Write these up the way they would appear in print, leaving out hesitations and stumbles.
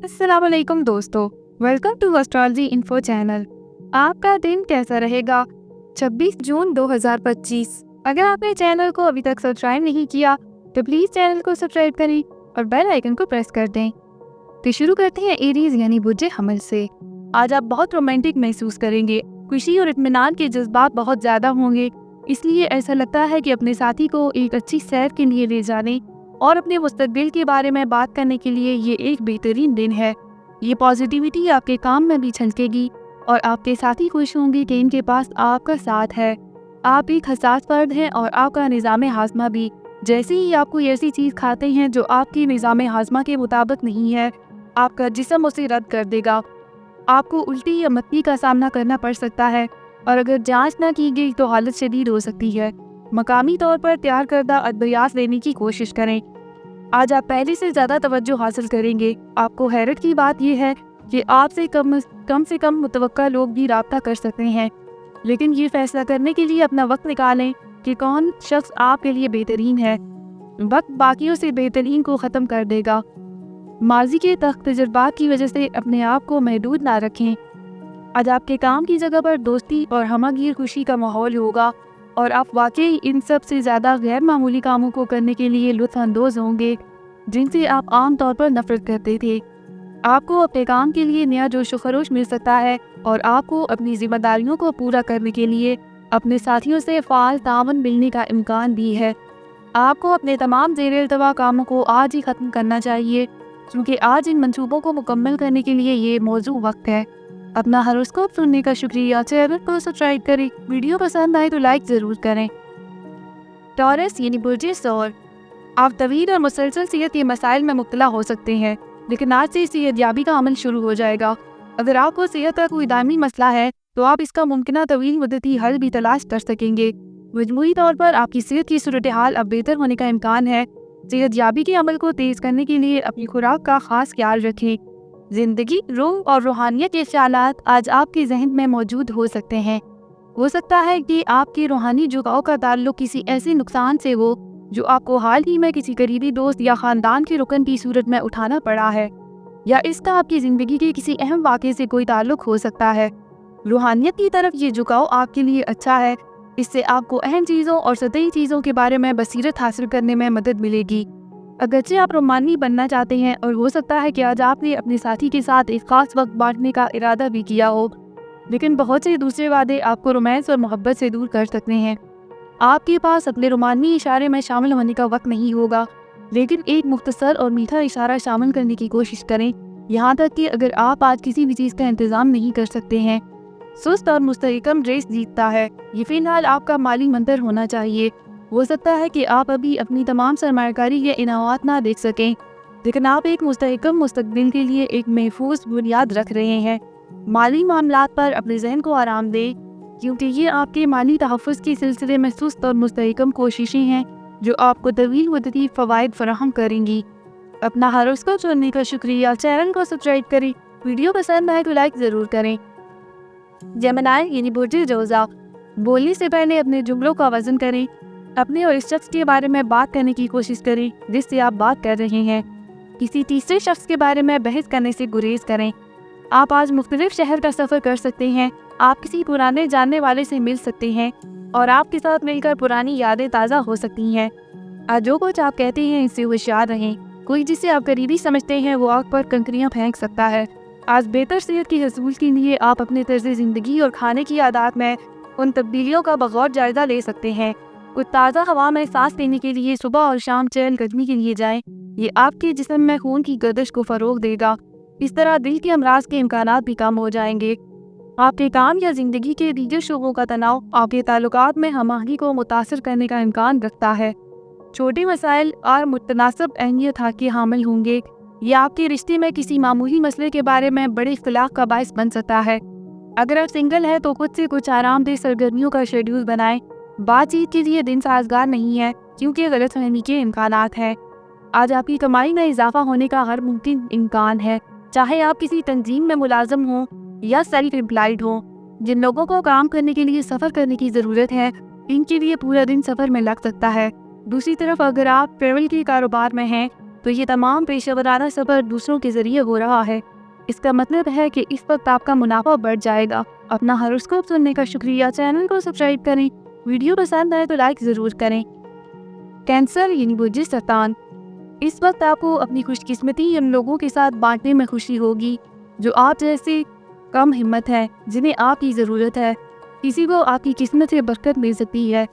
अस्सलाम वालेकुम दोस्तों, welcome to astrology info channel. आपका दिन कैसा रहेगा? 26 जून 2025। अगर आपने चैनल को अभी तक सब्सक्राइब नहीं किया तो प्लीज़ चैनल को सब्सक्राइब करें और बेल आइकन को प्रेस कर दें। तो शुरू करते हैं एरीज यानी बुर्जे हमल से। आज आप बहुत रोमांटिक महसूस करेंगे। खुशी और इत्मीनान के जज्बात बहुत ज़्यादा होंगे, इसलिए ऐसा लगता है कि अपने साथी को एक अच्छी सैर के लिए ले जाने और अपने मुस्तकबिल के बारे में बात करने के लिए ये एक बेहतरीन दिन है। ये पॉजिटिविटी आपके काम में भी छलकेगी और आपके साथी खुश होंगे कि इनके पास आपका साथ है। आप एक हसास फर्द हैं और आपका निज़ाम हाज़मा भी। जैसे ही आप कोई ऐसी चीज़ खाते हैं जो आपकी निज़ाम हाज़मा के मुताबिक नहीं है, आपका जिस्म उसे रद्द कर देगा। आपको उल्टी या मक्की का सामना करना पड़ सकता है और अगर जाँच ना की गई तो हालत शदीद हो सकती है। मकामी तौर पर तैयार करदा अद्वियात लेने की कोशिश करें। आज आप पहले से ज़्यादा तवज्जो हासिल करेंगे। आपको हैरत की बात यह है कि आपसे कम से कम मुतवक्का लोग भी राब्ता कर सकते हैं, लेकिन ये फैसला करने के लिए अपना वक्त निकालें कि कौन शख्स आपके लिए बेहतरीन है। वक्त बाकियों से बेहतरीन को ख़त्म कर देगा। माजी के तजुर्बात की वजह से अपने आप को महदूद ना रखें। आज आपके काम की जगह पर दोस्ती और हमगीर खुशी का माहौल होगा और आप वाकई इन सब से ज़्यादा गैर मामूली कामों को करने के लिए लुत्फ़ अंदोज़ होंगे जिनसे आप आम तौर पर नफरत करते थे। आपको अपने काम के लिए नया जोश व खरोश मिल सकता है और आपको अपनी जिम्मेदारियों को पूरा करने के लिए अपने साथियों से फ़ाल तावन मिलने का इम्कान भी है। आपको अपने तमाम ज़ेर-ए-इल्तवा कामों को आज ही ख़त्म करना चाहिए, क्योंकि आज इन मंसूबों को मुकम्मल करने के लिए ये मौजू वक्त है। अपना हॉरोस्कोप सुनने का शुक्रिया। चैनल को सब्सक्राइब करें। वीडियो पसंद आए तो लाइक ज़रूर करें। टॉरस यानी बुर्जे सौर। आप तवील और मुसलसल सेहत के मसाइल में मुब्तला हो सकते हैं, लेकिन आज से सेहतयाबी का अमल शुरू हो जाएगा। अगर आपको सेहत का कोई दायमी मसला है तो आप इसका मुमकिन तवील मुद्दती हल भी तलाश कर सकेंगे। मजमूई तौर पर आपकी सेहत की सूरत हाल अब बेहतर होने का इम्कान है। सेहतयाबी के अमल को तेज़ करने के लिए अपनी खुराक का ख़ास ख्याल रखें। ज़िंदगी, रूह और रूहानियत के ख्यालात आज आपके जहन में मौजूद हो सकते हैं। हो सकता है कि आपके रूहानी झुकाव का ताल्लुक किसी ऐसे नुकसान से हो जो आपको हाल ही में किसी करीबी दोस्त या ख़ानदान के रुकन की सूरत में उठाना पड़ा है, या इसका आपकी ज़िंदगी के किसी अहम वाक़े से कोई ताल्लुक हो सकता है। रूहानियत की तरफ ये झुकाव आपके लिए अच्छा है। इससे आपको अहम चीज़ों और सतही चीज़ों के बारे में बसीरत हासिल करने में मदद मिलेगी। अगरचे आप रोमानी बनना चाहते हैं और हो सकता है कि आज आपने अपने साथी के साथ एक ख़ास वक्त बांटने का इरादा भी किया हो, लेकिन बहुत से दूसरे वादे आपको रोमांस और मोहब्बत से दूर कर सकते हैं। आपके पास अपने रोमानी इशारे में शामिल होने का वक्त नहीं होगा, लेकिन एक मुख्तसर और मीठा इशारा शामिल करने की कोशिश करें। यहाँ तक कि अगर आप आज किसी भी चीज़ का इंतज़ाम नहीं कर सकते हैं। सुस्त और मुस्तहकम रेस जीतता है। ये फ़िलहाल आपका माली मंतर होना चाहिए। हो सकता है कि आप अभी अपनी तमाम सरमायाकारी के इनामात ना देख सकें, लेकिन आप एक मुस्तहकम मुस्तकबिल के लिए एक महफूज बुनियाद रख रहे हैं। माली मामलात पर अपने जहन को आराम दें, क्योंकि ये आपके माली तहफ़्फ़ुज़ के सिलसिले में सुस्त और मुस्तहकम कोशिशें हैं जो आपको तवील मुद्दती फ़वाइद फराहम करेंगी। अपना हॉरोस्कोप सुनने का शुक्रिया। चैनल को सब्सक्राइब करें। वीडियो पसंद आए तो लाइक ज़रूर करें। जेमिनी यानी बुर्जे जोज़ा। बोलने से पहले अपने जुमलों का वज़न करें। अपने और इस शख्स के बारे में बात करने की कोशिश करें जिससे आप बात कर रहे हैं। किसी तीसरे शख्स के बारे में बहस करने से गुरेज करें। आप आज मुख्तलिफ शहर का सफ़र कर सकते हैं। आप किसी पुराने जानने वाले से मिल सकते हैं और आपके साथ मिलकर पुरानी यादें ताज़ा हो सकती हैं। आज जो कुछ आप कहते हैं इससे होशियार रहें। कोई जिसे आप करीबी समझते हैं वो आग पर कंकरियाँ फेंक सकता है। आज बेहतर सेहत की हसूल के लिए आप अपने तर्ज़ ज़िंदगी और खाने की आदत में उन तब्दीलियों का बगौर जायज़ा ले सकते हैं। कुछ ताज़ा हवा में सांस लेने के लिए सुबह और शाम चहलकदमी के लिए जाएं। ये आपके जिस्म में खून की गर्दिश को फ़रोग़ देगा। इस तरह दिल के अमराज के इम्कानात भी कम हो जाएंगे। आपके काम या ज़िंदगी के दीगर शोबों का तनाव आपके ताल्लुकात में हमआहंगी को मुतासर करने का इम्कान रखता है। छोटे मसाइल और मुतनासिब अहमियत के हामिल होंगे। ये आपके रिश्ते में किसी मामूली मसले के बारे में बड़े इख्तिलाफ का बायस बन सकता है। अगर आप सिंगल हैं तो खुद से कुछ आरामदेह सरगर्मियों का शेड्यूल बनाएं। बातचीत के लिए दिन साजगार नहीं है, क्योंकि गलतफहमी के इम्कानात हैं। आज आपकी कमाई में इजाफा होने का हर मुमकिन इम्कान है, चाहे आप किसी तंजीम में मुलाजम हों या सेल्फ एम्प्लॉयड हों। जिन लोगों को काम करने के लिए सफ़र करने की ज़रूरत है, इनके लिए पूरा दिन सफ़र में लग सकता है। दूसरी तरफ अगर आप ट्रेवल के कारोबार में हैं तो ये तमाम पेशेवराना सफ़र दूसरों के ज़रिए हो रहा है। इसका मतलब है कि इस वक्त आपका मुनाफा बढ़ जाएगा। अपना हॉरोस्कोप सुनने का शुक्रिया। चैनल को सब्सक्राइब करें। वीडियो पसंद आए तो लाइक ज़रूर करें। कैंसर यानी बुर्ज सरतान, इस वक्त आपको अपनी खुशकिस्मती उन लोगों के साथ बांटने में खुशी होगी जो आप जैसे कम हिम्मत है, जिन्हें आपकी ज़रूरत है। किसी को आपकी किस्मत से बरकत मिल सकती है।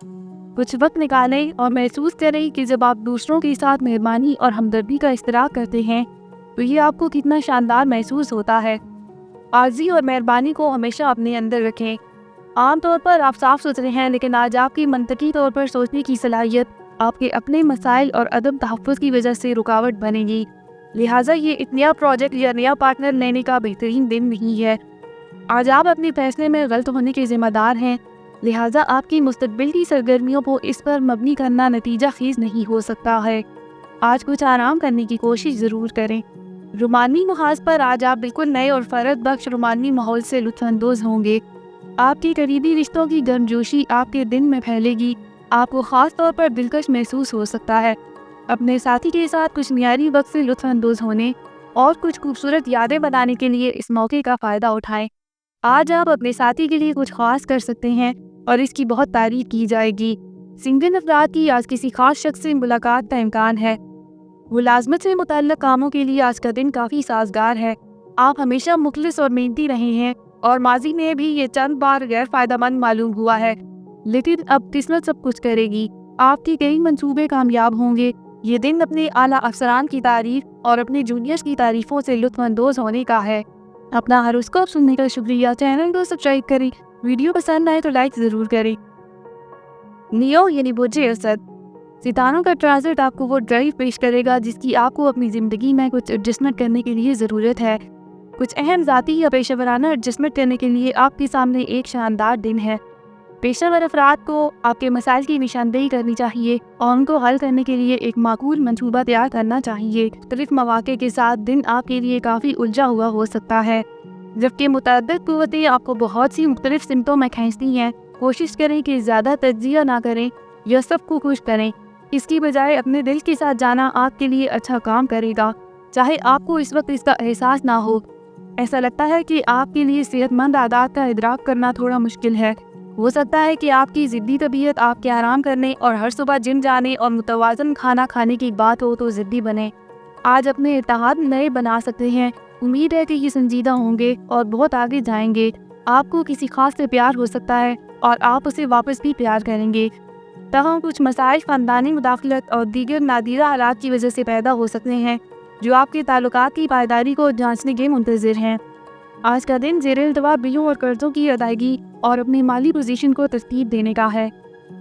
कुछ वक्त निकालें और महसूस करें कि जब आप दूसरों के साथ मेहरबानी और हमदर्दी का इश्तराक करते हैं तो ये आपको कितना शानदार महसूस होता है। आर्जी और मेहरबानी को हमेशा अपने अंदर रखें। आमतौर पर आप साफ सुथरे हैं, लेकिन आज आपकी मंतकी तौर पर सोचने की सलाहियत आपके अपने मसाइल और अदम तहफ़्फ़ुज़ की वजह से रुकावट बनेगी। लिहाजा ये एक नया प्रोजेक्ट या नया पार्टनर लेने का बेहतरीन दिन नहीं है। आज आप अपने फैसले में गलत होने के ज़िम्मेदार हैं, लिहाजा आपकी मुस्तकबिल की सरगर्मियों को इस पर मबनी करना नतीजा खीज़ नहीं हो सकता है। आज कुछ आराम करने की कोशिश ज़रूर करें। रुमानी मुहाज पर आज आप बिल्कुल नए और फ़रद बख्श रुमानी माहौल से लुत्फ़अंदोज़ होंगे। आपके करीबी रिश्तों की गर्मजोशी आपके दिन में फैलेगी। आपको ख़ास तौर पर दिलकश महसूस हो सकता है। अपने साथी के साथ कुछ मियारी वक्त से लुत्फ़अंदोज़ होने और कुछ खूबसूरत यादें बनाने के लिए इस मौके का फ़ायदा उठाएं। आज आप अपने साथी के लिए कुछ ख़ास कर सकते हैं और इसकी बहुत तारीफ़ की जाएगी। सिंगल अफराद की आज किसी ख़ास शख्स से मुलाकात का इम्कान है। मुलाजमत से मुतल्लक़ कामों के लिए आज का दिन काफ़ी साजगार है। आप हमेशा मुखलिस और मेहनती रहे हैं और माजी में भी ये चंद बार गैर फ़ायदेमंद मालूम हुआ है, लेकिन अब किस्मत सब कुछ करेगी। आपके कई मंसूबे कामयाब होंगे। ये दिन अपने आला अफसरान की तारीफ़ और अपने जूनियर्स की तारीफ़ों से लुत्फ़अंदोज़ होने का है। अपना हॉरोस्कोप सुनने का शुक्रिया। चैनल को सब्सक्राइब करें। वीडियो पसंद आए तो लाइक ज़रूर करें। लियो यानी बुर्ज असद, सितारों का ट्रांजिट आपको वो ड्राइव पेश करेगा जिसकी आपको अपनी ज़िंदगी में कुछ एडजस्टमेंट करने के लिए ज़रूरत है। कुछ अहम ज़ाती या पेशेवराना एडजस्टमेंट करने के लिए आपके सामने एक शानदार दिन है। पेशेवर अफराद को आपके मसाइल की निशानदेही करनी चाहिए और उनको हल करने के लिए एक माकूल मंसूबा तैयार करना चाहिए। मुख्तलिफ मौक़े के साथ दिन आपके लिए काफ़ी उलझा हुआ हो सकता है, जबकि मुतअद्दिद क़ुव्वतें आपको बहुत सी मुख्तलिफ सिमतों में खींचती हैं। कोशिश करें कि ज़्यादा तज्ज़िया ना करें या सबको खुश करें। इसकी बजाय अपने दिल के साथ जाना आपके लिए अच्छा काम करेगा, चाहे आपको इस वक्त इसका एहसास ना हो। ऐसा लगता है कि आपके लिए सेहतमंद आदत का इदराक करना थोड़ा मुश्किल है। हो सकता है कि आपकी ज़िद्दी तबीयत आपके आराम करने और हर सुबह जिम जाने और मुतवाज़न खाना खाने की बात हो तो ज़िद्दी बने। आज अपने इत्तेहाद नए बना सकते हैं। उम्मीद है कि ये संजीदा होंगे और बहुत आगे जाएंगे। आपको किसी खास से प्यार हो सकता है और आप उसे वापस भी प्यार करेंगे। तहम कुछ मसाइल ख़ानदानी मुदाखलत और दीगर नादीरा हालात की वजह से पैदा हो सकते हैं जो आपके ताल्लुकात की पायदारी को जांचने के मुंतज़िर हैं। आज का दिन ज़ेर इल्तवा बिलों और कर्ज़ों की अदायगी और अपनी माली पोजीशन को तरतीब देने का है।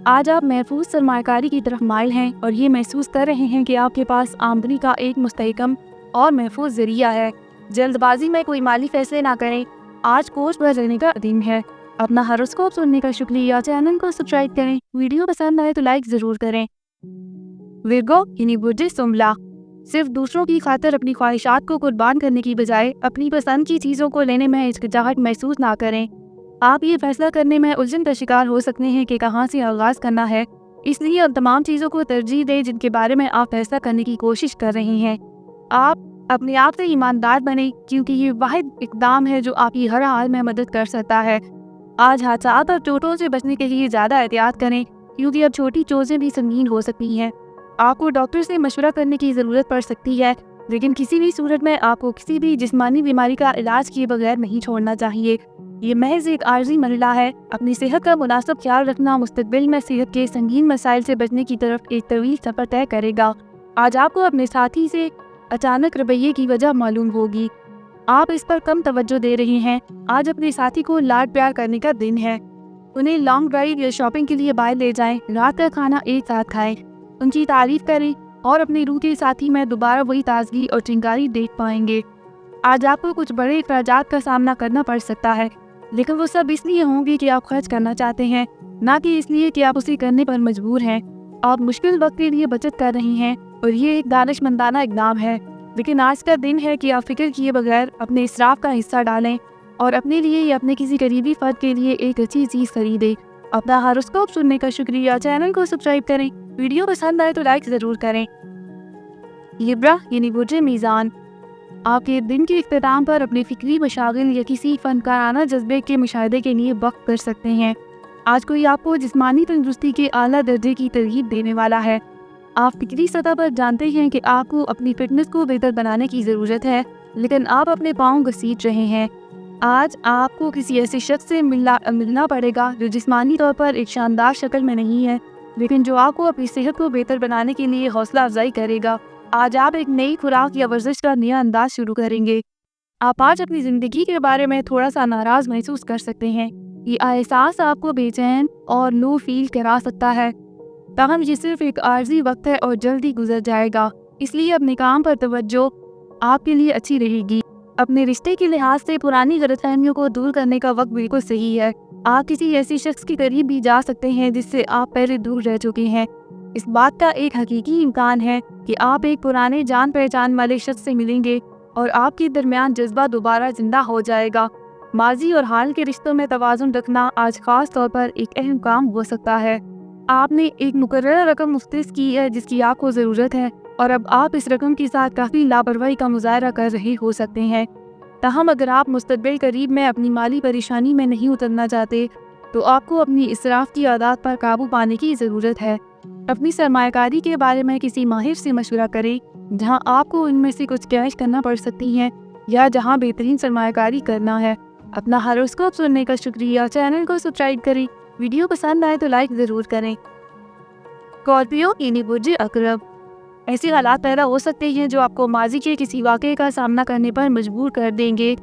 आज आप महफूज सरमायाकारी की तरफ माइल हैं और ये महसूस कर रहे हैं कि आपके पास आमदनी का एक मुस्तहकम और महफूज ज़रिया है। जल्दबाजी में कोई माली फैसले ना करें। आज कोच पर रहने का दिन है। अपना हॉरोस्कोप सुनने का शुक्रिया। चैनल को सब्सक्राइब करें। वीडियो पसंद आए तो लाइक ज़रूर करें। विर्गो यानी बुर्ज सुमला, सिर्फ दूसरों की खातिर अपनी ख्वाहिशात को कुर्बान करने की बजाय अपनी पसंद की चीज़ों को लेने में हिचकिचाहट महसूस ना करें। आप ये फैसला करने में उलझन का शिकार हो सकते हैं कि कहाँ से आगाज़ करना है, इसलिए अब तमाम चीज़ों को तरजीह दें जिनके बारे में आप फैसला करने की कोशिश कर रहे हैं। आप अपने आप से ईमानदार बने, क्योंकि ये वाहिद इक़दाम है जो आपकी हर हाल में मदद कर सकता है। आज हादसात और चोटों से बचने के लिए ज़्यादा एहतियात करें, क्योंकि अब छोटी चोटें भी संगीन हो सकती हैं। आपको डॉक्टर से मशवरा करने की ज़रूरत पड़ सकती है, लेकिन किसी भी सूरत में आपको किसी भी जिस्मानी बीमारी का इलाज किए बगैर नहीं छोड़ना चाहिए। ये महज एक आर्जी मरहला है। अपनी सेहत का मुनासिब ख्याल रखना मुस्तकबिल में सेहत के संगीन मसाइल से बचने की तरफ एक तवील सफ़र तय करेगा। आज आपको अपने साथी से अचानक रवैये की वजह मालूम होगी। आप इस पर कम तवज्जो दे रहे हैं। आज अपने साथी को लाड प्यार करने का दिन है। उन्हें लॉन्ग ड्राइव या शॉपिंग के लिए बाहर ले जाएं। रात का खाना एक साथ खाएं। उनकी तारीफ करें और अपने रूह के साथी में दोबारा वही ताजगी और चिंगारी देख पाएंगे। आज आपको कुछ बड़े अखराजात का सामना करना पड़ सकता है, लेकिन वो सब इसलिए होंगे कि आप खर्च करना चाहते हैं, ना कि इसलिए कि आप उसे करने पर मजबूर हैं। आप मुश्किल वक्त के लिए बचत कर रहे हैं और ये एक दानिशमंदाना इक़दाम है, लेकिन आज का दिन है कि आप फिक्र किए बगैर अपने इसराफ का हिस्सा डालें और अपने लिए या अपने किसी करीबी फ़र्द के लिए एक अच्छी चीज़ खरीदें। अपना हॉरोस्कोप सुनने का शुक्रिया। चैनल को सब्सक्राइब करें। वीडियो पसंद आए तो लाइक ज़रूर करें। लिब्रा यानी बुर्ज मीज़ान, आपके दिन के इख्तिताम पर अपने फिक्री मशागिल या किसी फनकाराना जज्बे के मुशाहिदे के लिए वक्त कर सकते हैं। आज कोई आपको जिस्मानी तंदुरुस्ती के आला दर्जे की तरगीब देने वाला है। आप फिक्री सतह पर जानते हैं कि आपको अपनी फिटनेस को बेहतर बनाने की ज़रूरत है, लेकिन आप अपने पाँव घसीट रहे हैं। आज आपको किसी ऐसे शख्स से मिलना पड़ेगा जो जिस्मानी तौर पर एक शानदार शक्ल में नहीं है, लेकिन जो आपको अपनी सेहत को बेहतर बनाने के लिए हौसला अफजाई करेगा। आज आप एक नई खुराक या वर्जिश का नया अंदाज शुरू करेंगे। आप आज अपनी ज़िंदगी के बारे में थोड़ा सा नाराज़ महसूस कर सकते हैं। ये एहसास आपको बेचैन और लो फील करा सकता है, ताहम ये सिर्फ एक आर्जी वक्त है और जल्द ही गुजर जाएगा। इसलिए अपने काम पर तवज्जो आपके लिए अच्छी रहेगी। अपने रिश्ते के लिहाज से पुरानी गलतफहमियों को दूर करने का वक्त बिल्कुल सही है। आप किसी ऐसी शख्स के करीब भी जा सकते हैं जिससे आप पहले दूर रह चुके हैं। इस बात का एक हकीकी इम्कान है कि आप एक पुराने जान पहचान वाले शख्स से मिलेंगे और आपके दरमियान जज्बा दोबारा जिंदा हो जाएगा। माजी और हाल के रिश्तों में तवाज़ुन रखना आज खास तौर पर एक अहम काम हो सकता है। आपने एक मुकर्रर रकम मुख्तस की है जिसकी आपको ज़रूरत है, और अब आप इस रकम के साथ काफ़ी लापरवाही का मुजाहरा कर रहे हो सकते हैं। ताहम अगर आप मुस्तक़बिल करीब में अपनी माली परेशानी में नहीं उतरना चाहते, तो आपको अपनी इसराफ की आदत पर काबू पाने की ज़रूरत है। अपनी सरमायाकारी के बारे में किसी माहिर से मशवरा करें, जहां आपको इनमें से कुछ कैश करना पड़ सकती हैं या जहां बेहतरीन सरमायाकारी करना है। अपना हॉरोस्कोप सुनने का शुक्रिया। चैनल को सब्सक्राइब करें। वीडियो पसंद आए तो लाइक ज़रूर करें। स्कॉर्पियो यानी बुर्ज अकरब, ऐसे हालात पैदा हो सकते हैं जो आपको माजी के किसी वाक़े का सामना करने पर मजबूर कर देंगे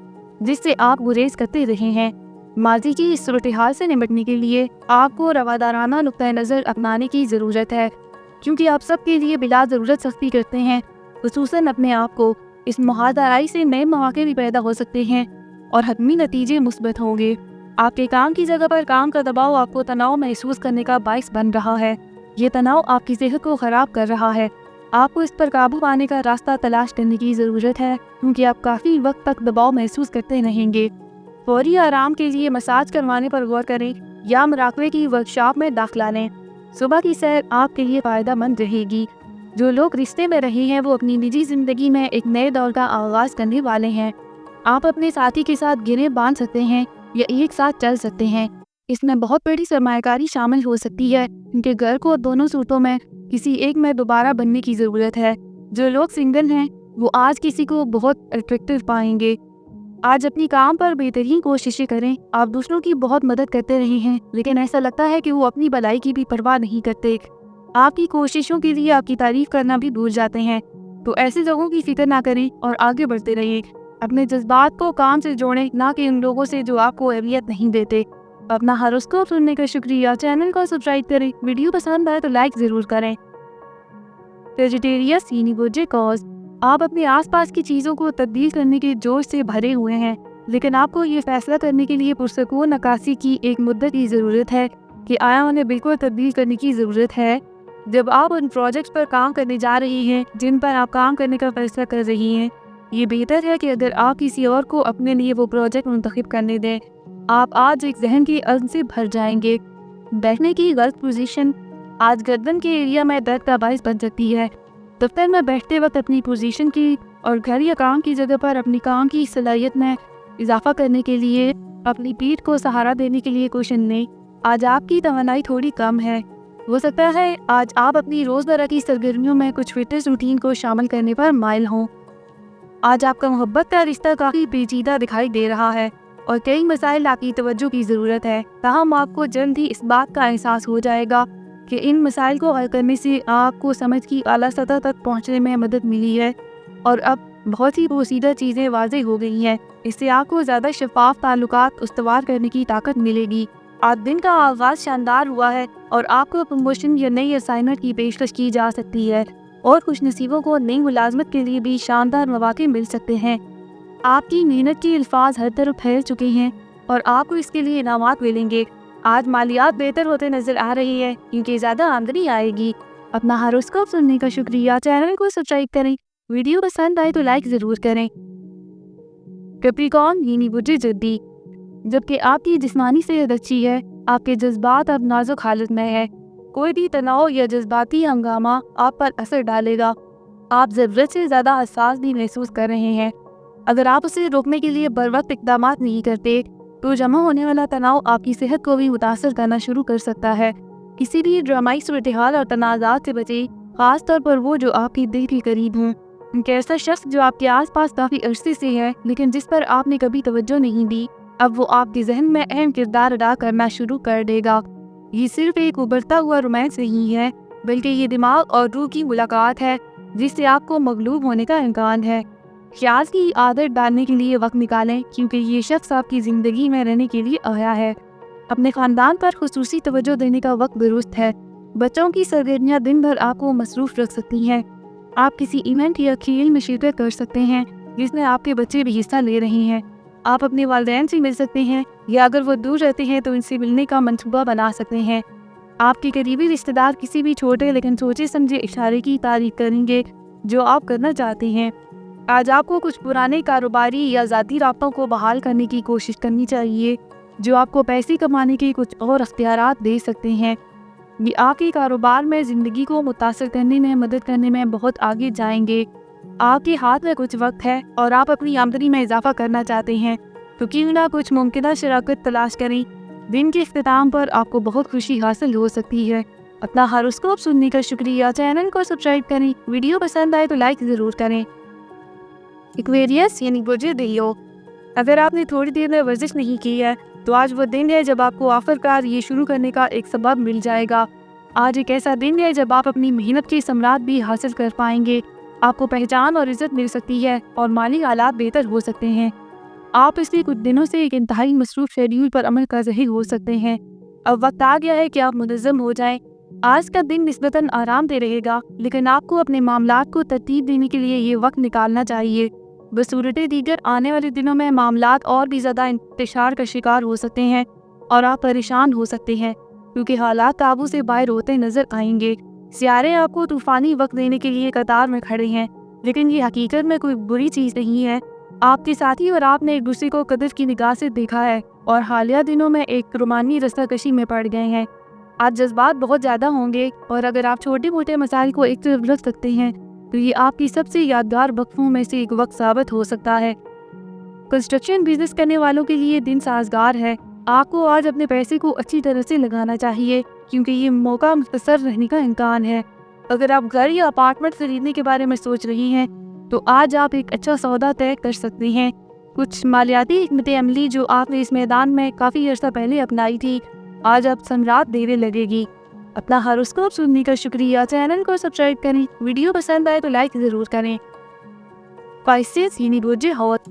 जिससे आप गुरेज करते रहे हैं। माजी की इस सूरत हाल से निपटने के लिए आपको रवादाराना नुक्ता नज़र अपनाने की ज़रूरत है, क्योंकि आप सब के लिए बिला ज़रूरत सख्ती करते हैं, खुसूसन अपने आप को। इस मुहादाराई से नए मौके भी पैदा हो सकते हैं और हतमी नतीजे मुस्बत होंगे। आपके काम की जगह पर काम का दबाव आपको तनाव महसूस करने का बाइस बन रहा है। ये तनाव आपकी सेहत को ख़राब कर रहा है। आपको इस पर काबू पाने का रास्ता तलाश करने की ज़रूरत है, क्योंकि आप काफ़ी वक्त तक दबाव महसूस करते रहेंगे। फौरी आराम के लिए मसाज करवाने पर गौर करें या मुराकबे की वर्कशॉप में दाखिला लें। सुबह की सैर आपके लिए फ़ायदा मंद रहेगी। जो लोग रिश्ते में रहे हैं वो अपनी निजी ज़िंदगी में एक नए दौर का आगाज़ करने वाले हैं। आप अपने साथी के साथ गिरें बांध सकते हैं या एक साथ चल सकते हैं। इसमें बहुत बड़ी सरमायाकारी शामिल हो सकती है, क्योंकि घर को दोनों सूरतों में किसी एक में दोबारा बनने की ज़रूरत है। जो लोग सिंगल हैं वो आज किसी को बहुत अट्रैक्टिव पाएंगे। आज अपनी काम पर बेहतरीन कोशिशें करें। आप दूसरों की बहुत मदद करते रहे हैं, लेकिन ऐसा लगता है कि वो अपनी भलाई की भी परवाह नहीं करते। आपकी कोशिशों के लिए आपकी तारीफ करना भी भूल जाते हैं। तो ऐसे लोगों की फिक्र ना करें और आगे बढ़ते रहिए। अपने जज्बात को काम से जोड़ें, ना कि उन लोगों से जो आपको अहमियत नहीं देते। अपना हॉरोस्कोप सुनने का शुक्रिया। चैनल को सब्सक्राइब करें। वीडियो पसंद आए तो लाइक ज़रूर करें। सेजिटेरियस यानी बुर्ज कौस, आप अपने आसपास की चीज़ों को तब्दील करने के जोश से भरे हुए हैं, लेकिन आपको ये फैसला करने के लिए पुरसकून नकासी की एक मुद्दत की ज़रूरत है कि आया उन्हें बिल्कुल तब्दील करने की ज़रूरत है। जब आप उन प्रोजेक्ट्स पर काम करने जा रही हैं जिन पर आप काम करने का फैसला कर रही हैं, ये बेहतर है कि अगर आप किसी और को अपने लिए वो प्रोजेक्ट मुंतखब करने दें। आप आज एक जहन के अज़्म से भर जाएंगे। बैठने की गलत पोजीशन आज गर्दन के एरिया में दर्द का बाइस बन सकती है। दफ्तर में बैठते वक्त अपनी पोजीशन की और घर या काम की जगह पर अपनी काम की सलाहियत में इजाफा करने के लिए अपनी पीठ को सहारा देने के लिए क्वेश्चन लें। आज आपकी तवानाई थोड़ी कम है। हो सकता है आज आप अपनी रोज़मर्रा की सरगर्मियों में कुछ फिटनेस रूटीन को शामिल करने पर माइल हों। आज आपका मोहब्बत का रिश्ता काफ़ी पेचीदा दिखाई दे रहा है और कई मसाइल आपकी तवज्जो की ज़रूरत है। ताहम आपको जल्द ही इस बात का एहसास हो जाएगा कि इन मसाइल को हल करने से आपको समझ की आला सतह तक पहुंचने में मदद मिली है और अब बहुत ही पोशीदा चीज़ें वाज़ेह हो गई हैं। इससे आपको ज़्यादा शफाफ ताल्लुकात उस्तवार करने की ताकत मिलेगी। आज दिन का आगाज़ शानदार हुआ है और आपको प्रमोशन या नई असाइनमेंट की पेशकश की जा सकती है और कुछ नसीबों को नई मुलाजमत के लिए भी शानदार मौके मिल सकते हैं। आपकी मेहनत के अल्फाज हर तरफ फैल चुके हैं और आपको इसके लिए इनामात मिलेंगे। आज मालियात बेहतर होते नजर आ रही है क्योंकि ज़्यादा आमदनी आएगी। अपना हॉरोस्कोप सुनने का शुक्रिया। चैनल को सब्सक्राइब करें। वीडियो पसंद आए तो लाइक ज़रूर करें। कैप्रिकॉर्न यानी बुर्ज जद्दी, जबकि आपकी जिस्मानी सेहत अच्छी है, आपके जज्बात अब नाजुक हालत में है। कोई भी तनाव या जज्बाती हंगामा आप पर असर डालेगा। आप ज़रूरत से ज़्यादा हसास भी महसूस कर रहे हैं। अगर आप उसे रोकने के लिए बर वक्त इक़दामात नहीं करते तो जमा होने वाला तनाव आपकी सेहत को भी मुतासर करना शुरू कर सकता है। इसीलिए ड्रामाई सूरत-ए-हाल और तनाज़ात से बचें, ख़ास तौर पर वो जो आपके दिल के करीब हों। एक ऐसा शख्स जो आपके आसपास काफ़ी अरसे से है लेकिन जिस पर आपने कभी तवज्जो नहीं दी, अब वो आपके जहन में अहम किरदार अदा करना शुरू कर देगा। ये सिर्फ एक उभरता हुआ रोमांस नहीं है, बल्कि ये दिमाग और रूह की मुलाकात है जिससे आपको मगलूब होने का इम्कान है। ख्याल की आदत डालने के लिए वक्त निकालें, क्योंकि ये शख्स आपकी ज़िंदगी में रहने के लिए आया है। अपने ख़ानदान पर खुसूसी तवज्जो देने का वक्त दुरुस्त है। बच्चों की सरगर्मियाँ दिन भर आपको मसरूफ़ रख सकती हैं। आप किसी इवेंट या खेल में शिरकत कर सकते हैं जिसमें आपके बच्चे भी हिस्सा ले रहे हैं। आप अपने वालिदैन से मिल सकते हैं, या अगर वो दूर रहते हैं तो इनसे मिलने का मंसूबा बना सकते हैं। आपके करीबी रिश्तेदार किसी भी छोटे लेकिन सोचे समझे इशारे की तारीफ करेंगे जो आप करना चाहते हैं। आज आपको कुछ पुराने कारोबारी या ज़ाती राब्तों को बहाल करने की कोशिश करनी चाहिए जो आपको पैसे कमाने के कुछ और अख्तियारात दे सकते हैं। ये आपके कारोबार में ज़िंदगी को मुतासर करने में मदद करने में बहुत आगे जाएंगे। आपके हाथ में कुछ वक्त है और आप अपनी आमदनी में इजाफा करना चाहते हैं तो क्यों ना कुछ मुमकिन शराकत तलाश करें। दिन के इख्तिताम पर आपको बहुत खुशी हासिल हो सकती है। अपना हॉरोस्कोप सुनने का शुक्रिया। चैनल को सब्सक्राइब करें। वीडियो पसंद आए तो लाइक ज़रूर करें। एक्वेरियस यानी बुर्ज लियो, अगर आपने थोड़ी देर में वर्जिश नहीं की है तो आज वो दिन है जब आपको आखिरकार ये शुरू करने का एक सबब मिल जाएगा। आज एक ऐसा दिन है जब आप अपनी मेहनत के समरात भी हासिल कर पाएंगे। आपको पहचान और इज़्ज़त मिल सकती है और माली हालात बेहतर हो सकते हैं। आप पिछले कुछ दिनों से एक इंतहाई मसरूफ़ शेड्यूल पर अमल कर रहे हो सकते हैं। अब वक्त आ गया है कि आप मुनज़्ज़म हो जाएं। आज का दिन निस्बतन आरामदेह रहेगा, लेकिन आपको अपने मामलात को तरतीब देने के लिए ये वक्त निकालना चाहिए। बसूरत दीगर आने वाले दिनों में मामलात और भी ज़्यादा इंतशार का शिकार हो सकते हैं और आप परेशान हो सकते हैं क्योंकि हालात काबू से बाहर होते नज़र आएंगे। सियारे आपको तूफ़ानी वक्त देने के लिए कतार में खड़े हैं, लेकिन ये हकीकत में कोई बुरी चीज़ नहीं है। आपके साथी और आपने एक दूसरे को कदर की निगाह से देखा है और हालिया दिनों में एक रोमानी रस्साकशी में पड़ गए हैं। आज जज्बात बहुत ज़्यादा होंगे और अगर आप छोटे मोटे मसाइल को एक तरफ रख सकते हैं तो ये आपकी सबसे यादगार वक्फों में से एक वक्त साबित हो सकता है। कंस्ट्रक्शन बिजनेस करने वालों के लिए दिन साजगार है। आपको आज अपने पैसे को अच्छी तरह से लगाना चाहिए क्योंकि ये मौका मुख्तसर रहने का इम्कान है। अगर आप घर या अपार्टमेंट खरीदने के बारे में सोच रही हैं तो आज आप एक अच्छा सौदा तय कर सकते हैं। कुछ मालियाती हिकमत अमली जो आपने इस मैदान में काफ़ी अर्सा पहले अपनाई थी, आज आप समरात देने लगेगी। अपना हॉरोस्कोप सुनने का शुक्रिया। चैनल को सब्सक्राइब करें। वीडियो पसंद आए तो लाइक ज़रूर करें। पाइसेस यानी बुर्ज हौत,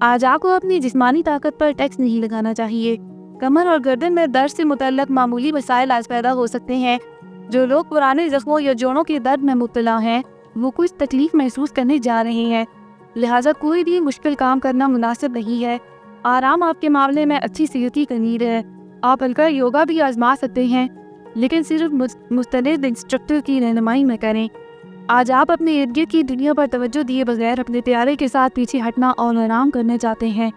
आज आपको अपनी जिस्मानी ताकत पर टैक्स नहीं लगाना चाहिए। कमर और गर्दन में दर्द से मुतल्लक मामूली मसाइल आज पैदा हो सकते हैं। जो लोग पुराने जख्मों या जोड़ों के दर्द में मुब्तला हैं वो कुछ तकलीफ महसूस करने जा रहे हैं, लिहाजा कोई भी मुश्किल काम करना मुनासिब नहीं है। आराम आपके मामले में अच्छी सेहत की कनीर है। आप हल्का योगा भी आजमा सकते हैं, लेकिन सिर्फ मुस्तनद इंस्ट्रक्टर की रहनुमाई में करें। आज आप अपने इर्द गिर्द की दुनिया पर तवज्जो दिए बगैर अपने प्यारे के साथ पीछे हटना और आराम करना चाहते हैं।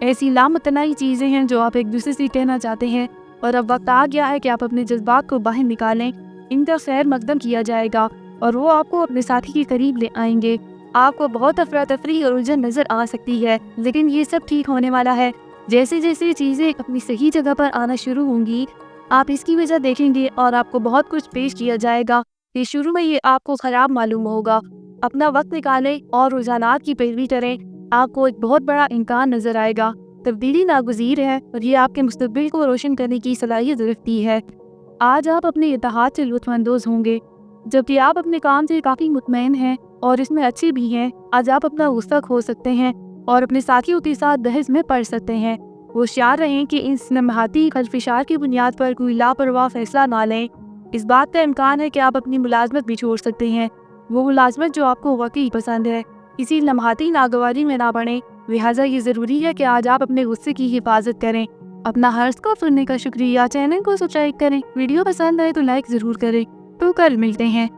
ऐसी लामतनाई चीज़ें हैं जो आप एक दूसरे से कहना चाहते हैं और अब वक्त आ गया है कि आप अपने जज्बात को बाहर निकालें। इनका खैर मकदम किया जाएगा और वो आपको अपने साथी के करीब ले आएंगे। आपको बहुत अफरा तफरी और उलझन नज़र आ सकती है, लेकिन ये सब ठीक होने वाला है। जैसे जैसे चीज़ें अपनी सही जगह पर आना शुरू होंगी आप इसकी वजह देखेंगे और आपको बहुत कुछ पेश किया जाएगा कि शुरू में ये आपको ख़राब मालूम होगा। अपना वक्त निकालें और रुझानात की पैरवी करें। आपको एक बहुत बड़ा इम्कान नज़र आएगा। तब्दीली नागुज़ीर है और ये आपके मुस्तक़बिल को रोशन करने की सलाहियत रखती है। आज आप अपने इत्तेहाद से लुत्फ़अंदोज़ होंगे, जबकि आप अपने काम से काफ़ी मुतमईन हैं और इसमें अच्छे भी हैं। आज आप अपना गुस्सा खो सकते हैं और अपने साथियों के साथ बहस में पड़ सकते हैं। होशियार रहें कि इस लम्हाती खलफिशार की बुनियाद पर कोई लापरवाह फैसला ना लें। इस बात का इम्कान है कि आप अपनी मुलाजमत भी छोड़ सकते हैं, वो मुलाजमत जो आपको वाकई पसंद है। किसी लम्हाती नागवारी में ना पड़ें, लिहाजा ये ज़रूरी है कि आज आप अपने गुस्से की हिफाजत करें। अपना हॉरोस्कोप सुनने का शुक्रिया। चैनल को सब्सक्राइब करें। वीडियो पसंद आए तो लाइक ज़रूर करें। तो कल मिलते हैं।